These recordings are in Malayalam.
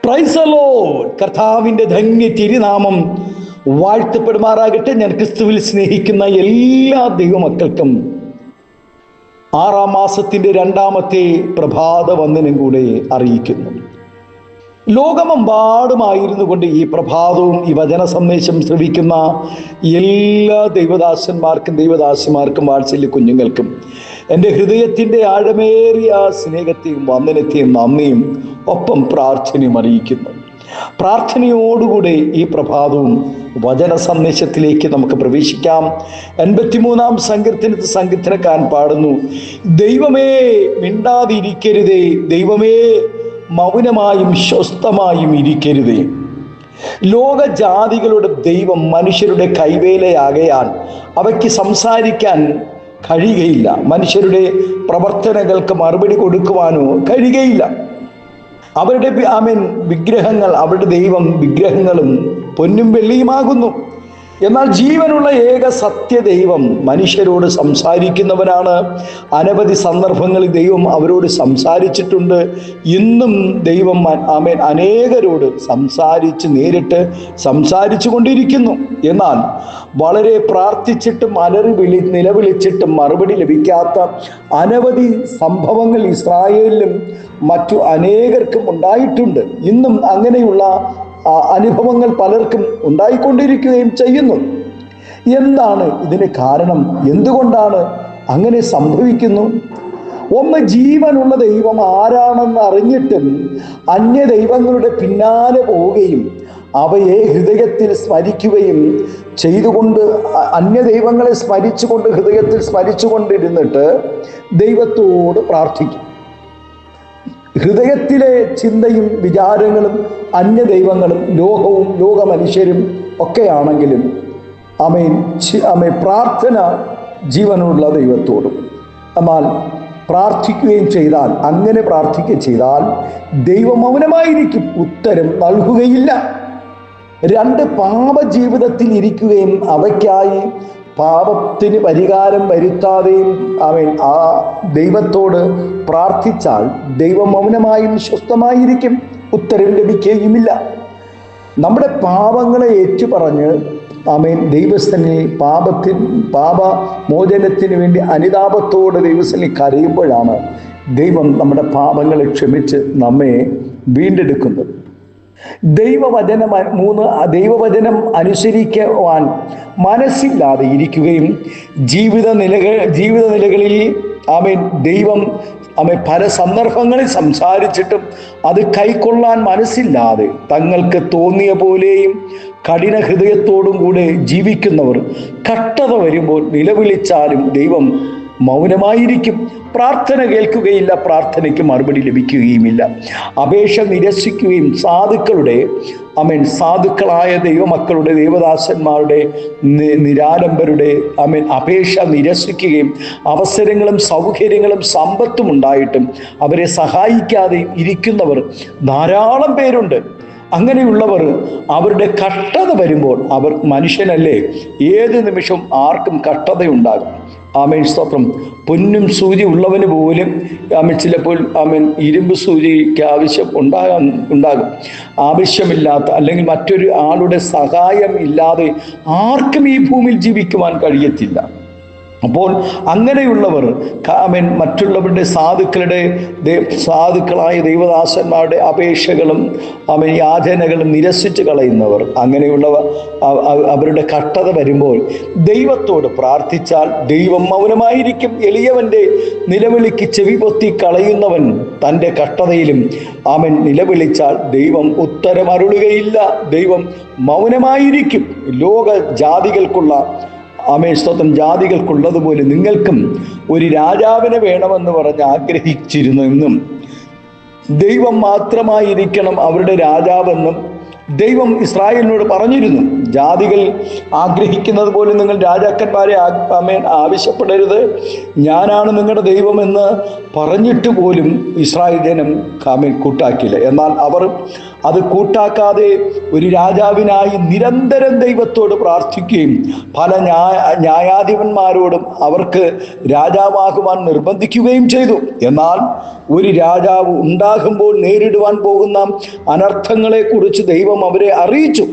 Praise the Lord. കർത്താവിൻ്റെ ധന്യ തിരുനാമം വാഴ്ത്തപ്പെടുമാറാകട്ടെ. ഞാൻ ക്രിസ്തുവിൽ സ്നേഹിക്കുന്ന എല്ലാ ദൈവമക്കൾക്കും 6-ാം മാസത്തിൻ്റെ 2ാമത്തെ പ്രഭാത വന്ദനം കൂടെ അറിയിക്കുന്നു. ലോകമെമ്പാടുമായിരുന്നു കൊണ്ട് ഈ പ്രഭാതവും ഈ വചന സന്ദേശം ശ്രവിക്കുന്ന എല്ലാ ദൈവദാസന്മാർക്കും ദൈവദാസിമാർക്കും വാത്സല്യ കുഞ്ഞുങ്ങൾക്കും എൻ്റെ ഹൃദയത്തിൻ്റെ ആഴമേറിയ സ്നേഹത്തെയും വന്ദനത്തെയും നന്ദിയും ഒപ്പം പ്രാർത്ഥനയും അറിയിക്കുന്നു. പ്രാർത്ഥനയോടുകൂടെ ഈ പ്രഭാതവും വചന സന്ദേശത്തിലേക്ക് നമുക്ക് പ്രവേശിക്കാം. 83-ാം സങ്കീർത്തനക്കാരൻ പാടുന്നു: ദൈവമേ മിണ്ടാതിരിക്കരുതേ, ദൈവമേ മൗനമായും സ്വസ്ഥമായും ഇരിക്കരുതേ. ലോകജാതികളുടെ ദൈവം മനുഷ്യരുടെ കൈവേലയാകയാൽ അവയ്ക്ക് സംസാരിക്കാൻ കഴിയുകയില്ല. മനുഷ്യരുടെ പ്രവർത്തനങ്ങൾക്ക് മറുപടി കൊടുക്കുവാനോ കഴിയുകയില്ല. അവരുടെ വിഗ്രഹങ്ങൾ, അവരുടെ ദൈവം വിഗ്രഹങ്ങളും പൊന്നും വെള്ളിയുമാകുന്നു. എന്നാൽ ജീവനുള്ള ഏക സത്യദൈവം മനുഷ്യരോട് സംസാരിക്കുന്നവനാണ്. അനവധി സന്ദർഭങ്ങളിൽ ദൈവം അവരോട് സംസാരിച്ചിട്ടുണ്ട്. ഇന്നും ദൈവം അനേകരോട് നേരിട്ട് സംസാരിച്ചു കൊണ്ടിരിക്കുന്നു. എന്നാൽ വളരെ പ്രാർത്ഥിച്ചിട്ടും നിലവിളിച്ചിട്ടും മറുപടി ലഭിക്കാത്ത അനവധി സംഭവങ്ങൾ ഇസ്രായേലിലും മറ്റു അനേകർക്കും ഉണ്ടായിട്ടുണ്ട്. ഇന്നും അങ്ങനെയുള്ള അനുഭവങ്ങൾ പലർക്കും ഉണ്ടായിക്കൊണ്ടിരിക്കുകയും ചെയ്യുന്നു. എന്താണ് ഇതിന് കാരണം? എന്തുകൊണ്ടാണ് അങ്ങനെ സംഭവിക്കുന്നു? ഒന്ന്, ജീവനുള്ള ദൈവം ആരാണെന്ന് അറിഞ്ഞിട്ടും അന്യ ദൈവങ്ങളുടെ പിന്നാലെ പോവുകയും അവയെ ഹൃദയത്തിൽ സ്മരിക്കുകയും ചെയ്തുകൊണ്ട്, അന്യ ദൈവങ്ങളെ സ്മരിച്ചുകൊണ്ട് ഹൃദയത്തിൽ സ്മരിച്ചുകൊണ്ടിരുന്നിട്ട് ദൈവത്തോട് പ്രാർത്ഥിക്കും. ഹൃദയത്തിലെ ചിന്തയും വിചാരങ്ങളും അന്യ ദൈവങ്ങളും ലോകവും ലോക മനുഷ്യരും ഒക്കെയാണെങ്കിലും പ്രാർത്ഥന ജീവനുള്ള ദൈവത്തോടും. എന്നാൽ അങ്ങനെ പ്രാർത്ഥിക്കുകയും ചെയ്താൽ ദൈവം മൗനമായിരിക്കും, ഉത്തരം നൽകുകയില്ല. 2, പാപജീവിതത്തിൽ ഇരിക്കുകയും അവയ്ക്കായി പാപത്തിന് പരിഹാരം വരുത്താതെയും ആ ദൈവത്തോട് പ്രാർത്ഥിച്ചാൽ ദൈവം മൗനമായും സ്വസ്ഥമായിരിക്കും, ഉത്തരം ലഭിക്കുകയുമില്ല. നമ്മുടെ പാപങ്ങളെ ഏറ്റുപറഞ്ഞ് ദൈവസ്ഥനിൽ പാപമോചനത്തിന് വേണ്ടി അനുതാപത്തോടെ ദൈവസ്ഥനിൽ കരയുമ്പോഴാണ് ദൈവം നമ്മുടെ പാപങ്ങളെ ക്ഷമിച്ച് നമ്മെ വീണ്ടെടുക്കുന്നത്. ദൈവവചനം അനുസരിക്കുവാൻ മനസ്സില്ലാതെ ഇരിക്കുകയും ജീവിത നിലകളിൽ ദൈവം പല സന്ദർഭങ്ങളിൽ സംസാരിച്ചിട്ടും അത് കൈക്കൊള്ളാൻ മനസ്സില്ലാതെ തങ്ങൾക്ക് തോന്നിയ പോലെയും കഠിന ഹൃദയത്തോടും കൂടെ ജീവിക്കുന്നവർ കഷ്ടത വരുമ്പോൾ നിലവിളിച്ചാലും ദൈവം മൗനമായിരിക്കും. പ്രാർത്ഥന കേൾക്കുകയില്ല, പ്രാർത്ഥനയ്ക്ക് മറുപടി ലഭിക്കുകയുമില്ല. അപേക്ഷ നിരസിക്കുകയും സാധുക്കളായ ദൈവമക്കളുടെ ദൈവദാസന്മാരുടെ നിരാലംബരുടെ അപേക്ഷ നിരസിക്കുകയും അവസരങ്ങളും സൗകര്യങ്ങളും സമ്പത്തും ഉണ്ടായിട്ടും അവരെ സഹായിക്കാതെ ഇരിക്കുന്നവർ ധാരാളം പേരുണ്ട്. അങ്ങനെയുള്ളവർ അവരുടെ കഷ്ടത വരുമ്പോൾ, അവർ മനുഷ്യനല്ലേ, ഏത് നിമിഷവും ആർക്കും കഷ്ടതയുണ്ടാകും. സ്തോത്രം. പൊന്നും സൂചി ഉള്ളവന് പോലും ചിലപ്പോൾ ഇരുമ്പ് സൂചിക്ക് ആവശ്യം ഉണ്ടാകും. ആവശ്യമില്ലാത്ത അല്ലെങ്കിൽ മറ്റൊരു ആളുടെ സഹായം ഇല്ലാതെ ആർക്കും ഈ ഭൂമിയിൽ ജീവിക്കുവാൻ കഴിയത്തില്ല. അപ്പോൾ അങ്ങനെയുള്ളവർ മറ്റുള്ളവരുടെ സാധുക്കളായ ദൈവദാസന്മാരുടെ അപേക്ഷകളും യാചനകളും നിരസിച്ച് കളയുന്നവർ, അങ്ങനെയുള്ളവർ അവരുടെ കഷ്ടത വരുമ്പോൾ ദൈവത്തോട് പ്രാർത്ഥിച്ചാൽ ദൈവം മൗനമായിരിക്കും. എളിയവൻ്റെ നിലവിളിക്ക് ചെവി പൊത്തി കളയുന്നവൻ തൻ്റെ കഷ്ടതയിലും നിലവിളിച്ചാൽ ദൈവം ഉത്തരമരുളുകയില്ല, ദൈവം മൗനമായിരിക്കും. ലോക ജാതികൾക്കുള്ള സ്തോത്രം, ജാതികൾക്കുള്ളതുപോലെ നിങ്ങൾക്കും ഒരു രാജാവിനെ വേണമെന്ന് പറഞ്ഞ് ആഗ്രഹിച്ചിരുന്നെന്നും ദൈവം മാത്രമായിരിക്കണം അവരുടെ രാജാവെന്നും ദൈവം ഇസ്രായേലിനോട് പറഞ്ഞിരുന്നു, ജാതികൾ ആഗ്രഹിക്കുന്നത് പോലെ നിങ്ങൾ രാജാക്കന്മാരെ ആവശ്യപ്പെടരുത്, ഞാനാണ് നിങ്ങളുടെ ദൈവമെന്ന് പറഞ്ഞിട്ട് പോലും ഇസ്രായേൽ ജനം കൂട്ടാക്കിയില്ല. എന്നാൽ അവർ അത് കൂട്ടാക്കാതെ ഒരു രാജാവിനായി നിരന്തരം ദൈവത്തോട് പ്രാർത്ഥിക്കുകയും പല ന്യായാധിപന്മാരോടും അവർക്ക് രാജാവാകുവാൻ നിർബന്ധിക്കുകയും ചെയ്തു. എന്നാൽ ഒരു രാജാവ് ഉണ്ടാകുമ്പോൾ നേരിടുവാൻ പോകുന്ന അനർത്ഥങ്ങളെക്കുറിച്ച് ദൈവം അവരെ അറിയിച്ചു.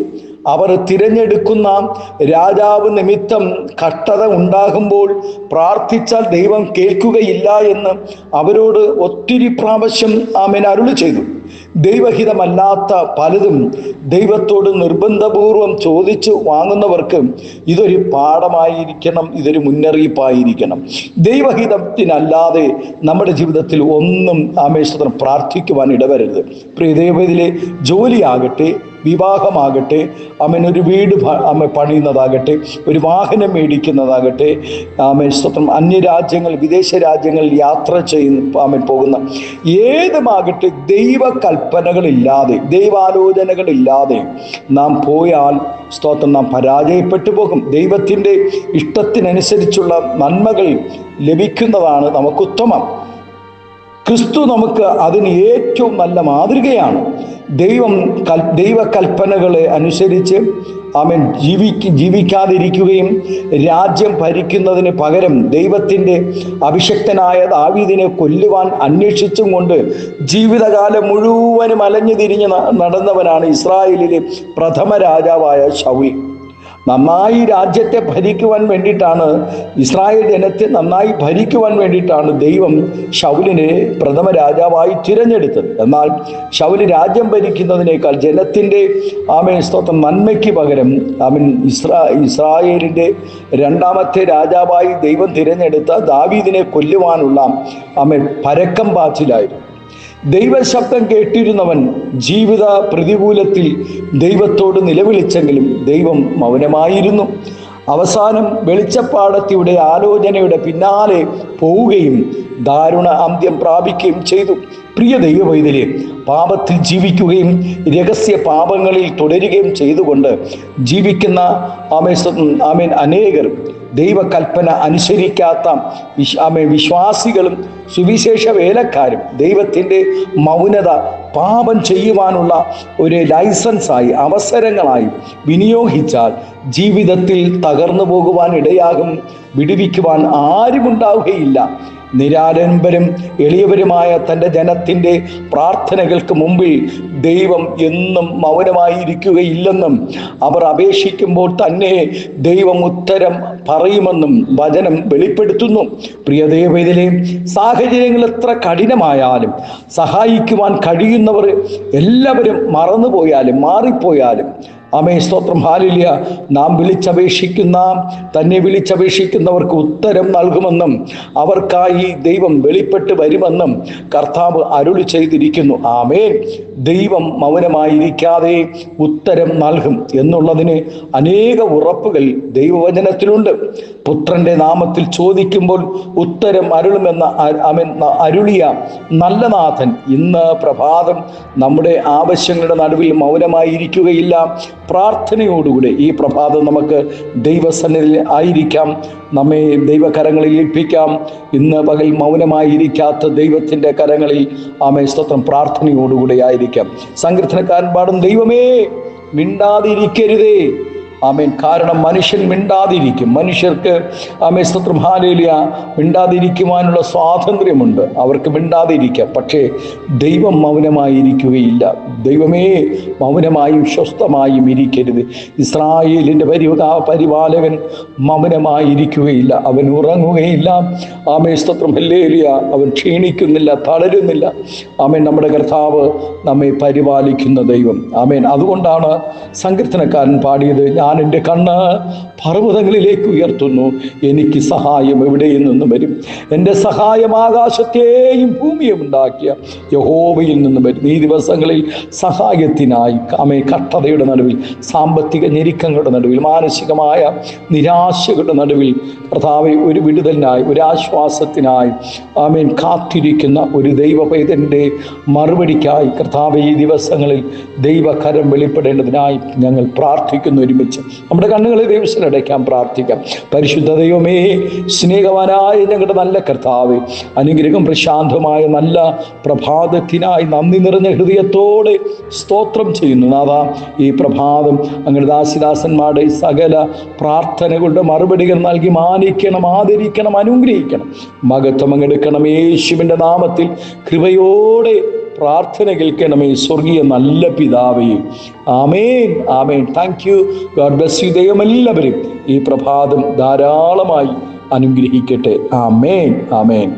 അവർ തിരഞ്ഞെടുക്കുന്ന രാജാവ് നിമിത്തം കഷ്ടത ഉണ്ടാകുമ്പോൾ പ്രാർത്ഥിച്ചാൽ ദൈവം കേൾക്കുകയില്ല എന്ന് അവരോട് ഒത്തിരി പ്രാവശ്യം അരുളി ചെയ്തു. ദൈവഹിതമല്ലാത്ത പലതും ദൈവത്തോട് നിർബന്ധപൂർവം ചോദിച്ചു വാങ്ങുന്നവർക്ക് ഇതൊരു പാഠമായിരിക്കണം, ഇതൊരു മുന്നറിയിപ്പായിരിക്കണം. ദൈവഹിതത്തിനല്ലാതെ നമ്മുടെ ജീവിതത്തിൽ ഒന്നും ആമേശ്വരം പ്രാർത്ഥിക്കുവാൻ ഇടവരരുത്. പ്രിയ ദൈവത്തിലെ ജോലിയാകട്ടെ, വിവാഹമാകട്ടെ, ഒരു വീട് പണിയുന്നതാകട്ടെ, ഒരു വാഹനം മേടിക്കുന്നതാകട്ടെ, ആമേശ്വരം അന്യരാജ്യങ്ങൾ, വിദേശ രാജ്യങ്ങളിൽ യാത്ര പോകുന്ന ഏതുമാകട്ടെ, ദൈവകൽപ്പനകളില്ലാതെ, ദൈവാലോചനകളില്ലാതെ നാം പോയാൽ സ്തോത്രം നാം പരാജയപ്പെട്ടു പോകും. ദൈവത്തിൻ്റെ ഇഷ്ടത്തിനനുസരിച്ചുള്ള നന്മകൾ ലഭിക്കുന്നതാണ് നമുക്കുത്തമം. ക്രിസ്തു നമുക്ക് അതിന് ഏറ്റവും നല്ല മാതൃകയാണ്. ദൈവകൽപ്പനകളെ അനുസരിച്ച് ജീവിക്കാതിരിക്കുകയും രാജ്യം ഭരിക്കുന്നതിന് പകരം ദൈവത്തിൻ്റെ അഭിഷക്തനായ ദാവീദിനെ കൊല്ലുവാൻ അന്വേഷിച്ചും കൊണ്ട് ജീവിതകാലം മുഴുവനും അലഞ്ഞു തിരിഞ്ഞ് നടന്നവനാണ് ഇസ്രായേലിലെ പ്രഥമ രാജാവായ ശൗൽ. നന്നായി രാജ്യത്തെ ഭരിക്കുവാൻ വേണ്ടിയിട്ടാണ്, ഇസ്രായേൽ ജനത്തെ നന്നായി ഭരിക്കുവാൻ വേണ്ടിയിട്ടാണ് ദൈവം ശൗലിനെ പ്രഥമ രാജാവായി തിരഞ്ഞെടുത്തത്. എന്നാൽ ശൗല് രാജ്യം ഭരിക്കുന്നതിനേക്കാൾ ജനത്തിൻ്റെ സ്തോത്രം നന്മയ്ക്ക് പകരം ഇസ്രായേലിൻ്റെ രണ്ടാമത്തെ രാജാവായി ദൈവം തിരഞ്ഞെടുത്ത ദാവീദിനെ കൊല്ലുവാനുള്ള പരക്കം പാച്ചിലായിരുന്നു. ദൈവശബ്ദം കേട്ടിരുന്നവൻ ജീവിത പ്രതികൂലത്തിൽ ദൈവത്തോട് നിലവിളിച്ചെങ്കിലും ദൈവം മൗനമായിരുന്നു. അവസാനം വെളിച്ചപ്പാടത്തിയുടെ ആലോചനയുടെ പിന്നാലെ പോവുകയും ദാരുണ അന്ത്യം പ്രാപിക്കുകയും ചെയ്തു. പ്രിയ ദൈവവൈതലേ, പാപത്തിൽ ജീവിക്കുകയും രഹസ്യ പാപങ്ങളിൽ തുടരുകയും ചെയ്തുകൊണ്ട് ജീവിക്കുന്ന അനേകർ, ദൈവകൽപ്പന അനുസരിക്കാത്ത വിശ്വാസികളും സുവിശേഷ വേലക്കാരും ദൈവത്തിൻ്റെ മൗനത പാപം ചെയ്യുവാനുള്ള ഒരു ലൈസൻസായി, അവസരങ്ങളായി വിനിയോഗിച്ചാൽ ജീവിതത്തിൽ തകർന്നു പോകുവാൻ ഇടയാകും. വിടുവിക്കുവാൻ ആരുമുണ്ടാവുകയില്ല. നിരാലംബരും എളിയവരുമായ തൻ്റെ ജനത്തിൻ്റെ പ്രാർത്ഥനകൾക്ക് മുമ്പിൽ ദൈവം എന്നും മൗനമായിരിക്കുകയില്ലെന്നും അവർ അപേക്ഷിക്കുമ്പോൾ തന്നെ ദൈവം ഉത്തരം പറയുമെന്നും വചനം വെളിപ്പെടുത്തുന്നു. പ്രിയ ദൈവത്തിലെ സാഹചര്യങ്ങൾ എത്ര കഠിനമായാലും സഹായിക്കുവാൻ കഴിയുന്നവർ എല്ലാവരും മറന്നുപോയാലും മാറിപ്പോയാലും സ്തോത്രം, ഹല്ലേലൂയ, നാം തന്നെ വിളിച്ചപേക്ഷിക്കുന്നവർക്ക് ഉത്തരം നൽകുമെന്നും അവർക്കായി ദൈവം വെളിപ്പെട്ട് വരുമെന്നും കർത്താവ് അരുളി ചെയ്തിരിക്കുന്നു. ആമേൻ. ദൈവം മൗനമായിരിക്കാതെ ഉത്തരം നൽകും എന്നുള്ളതിന് അനേക ഉറപ്പുകൾ ദൈവവചനത്തിലുണ്ട്. പുത്രന്റെ നാമത്തിൽ ചോദിക്കുമ്പോൾ ഉത്തരം അരുളുമെന്ന അരുളിയ നല്ല നാഥൻ ഇന്ന് പ്രഭാതം നമ്മുടെ ആവശ്യങ്ങളുടെ നടുവിൽ മൗനമായിരിക്കുകയില്ല. പ്രാർത്ഥനയോടുകൂടെ ഈ പ്രഭാതം നമുക്ക് ദൈവസന്നിധിയിൽ ആയിരിക്കാം, നമ്മെ ദൈവകരങ്ങളിൽ ഏൽപ്പിക്കാം. ഇന്ന് പകൽ മൗനമായിരിക്കാത്ത ദൈവത്തിൻ്റെ കരങ്ങളിൽ സ്തോത്രം പ്രാർത്ഥനയോടുകൂടെ ആയിരിക്കാം. സങ്കീർത്തനക്കാരൻ പാടും, ദൈവമേ മിണ്ടാതിരിക്കരുതേ. കാരണം മനുഷ്യൻ മിണ്ടാതിരിക്കും. മനുഷ്യർക്ക് സ്തോത്രം, ഹല്ലേലൂയ, മിണ്ടാതിരിക്കുവാനുള്ള സ്വാതന്ത്ര്യമുണ്ട്. അവർക്ക് മിണ്ടാതിരിക്കാം. പക്ഷേ ദൈവം മൗനമായിരിക്കുകയില്ല. ദൈവമേ മൗനമായും സ്വസ്ഥമായും ഇരിക്കരുത്. ഇസ്രായേലിൻ്റെ പരിപാലകൻ മൗനമായിരിക്കുകയില്ല. അവൻ ഉറങ്ങുകയില്ല. സ്തോത്രം, ഹല്ലേലൂയ. അവൻ ക്ഷീണിക്കുന്നില്ല, തളരുന്നില്ല. നമ്മുടെ കർത്താവ് നമ്മെ പരിപാലിക്കുന്ന ദൈവം. അതുകൊണ്ടാണ് സങ്കീർത്തനക്കാരൻ പാടിയത്, ഞാൻ ഞാൻ എൻ്റെ കണ്ണ് പർവ്വതങ്ങളിലേക്ക് ഉയർത്തുന്നു. എനിക്ക് സഹായം എവിടെ നിന്നും വരും? എൻ്റെ സഹായം ആകാശത്തെയും ഭൂമിയും ഉണ്ടാക്കിയ യഹോവയിൽ നിന്നും വരും. ഈ ദിവസങ്ങളിൽ സഹായത്തിനായി കഷ്ടതയുടെ നടുവിൽ, സാമ്പത്തിക ഞെരുക്കങ്ങളുടെ നടുവിൽ, മാനസികമായ നിരാശകളുടെ നടുവിൽ കർത്താവെ ഒരു വിടുതലിനായി, ഒരു ആശ്വാസത്തിനായി കാത്തിരിക്കുന്ന ഒരു ദൈവ പൈതലിൻ്റെ മറുപടിക്കായി കർത്താവെ ഈ ദിവസങ്ങളിൽ ദൈവകരം വെളിപ്പെടേണ്ടതിനായി ഞങ്ങൾ പ്രാർത്ഥിക്കുന്നു. ഒരുമിച്ച് നമ്മുടെ കണ്ണുകളെ ദൈവത്തിൽ അടയ്ക്കാൻ പ്രാർത്ഥിക്കാം. പരിശുദ്ധ ദൈവമേ, സ്നേഹവാനായ ഞങ്ങളുടെ നല്ല കർത്താവേ, അനുഗ്രഹം പ്രശാന്തമായ നല്ല പ്രഭാതത്തിനായി നന്ദി നിറഞ്ഞ ഹൃദയത്തോടെ സ്തോത്രം ചെയ്യുന്നു. നാഥാ, ഈ പ്രഭാതം അങ്ങയുടെ ദാസിദാസന്മാരുടെ സകല പ്രാർത്ഥനകളുടെ മറുപടികൾ നൽകി മാനിക്കണം, ആദരിക്കണം, അനുഗ്രഹിക്കണം. മഹത്വം അങ്ങെടുക്കണം. യേശുവിൻ്റെ നാമത്തിൽ കൃപയോടെ പ്രാർത്ഥന കേൾക്കണമേ, സ്വർഗീയ നല്ല പിതാവേ. Amen, amen. Thank you. God bless you. ദൈവം എല്ലാവരും ഈ പ്രഭാതം ധാരാളമായി അനുഗ്രഹിക്കട്ടെ. ആമേൻ, ആമേൻ.